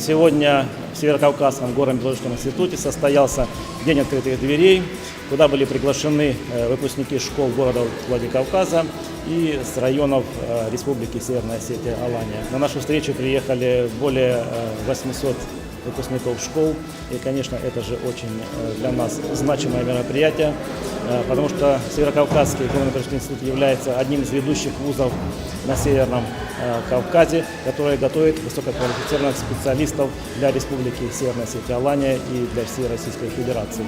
Сегодня в Северокавказском горно-металлургическом институте состоялся День открытых дверей, куда были приглашены выпускники школ города Владикавказа и с районов Республики Северная Осетия, Алания. На нашу встречу приехали более 800 выпускников школ, и, конечно, это же очень для нас значимое мероприятие, потому что Северокавказский горно-металлургический институт является одним из ведущих вузов на Северном Кавказе, который готовит высококвалифицированных специалистов для Республики Северная Осетия, Алания и для всей Российской Федерации.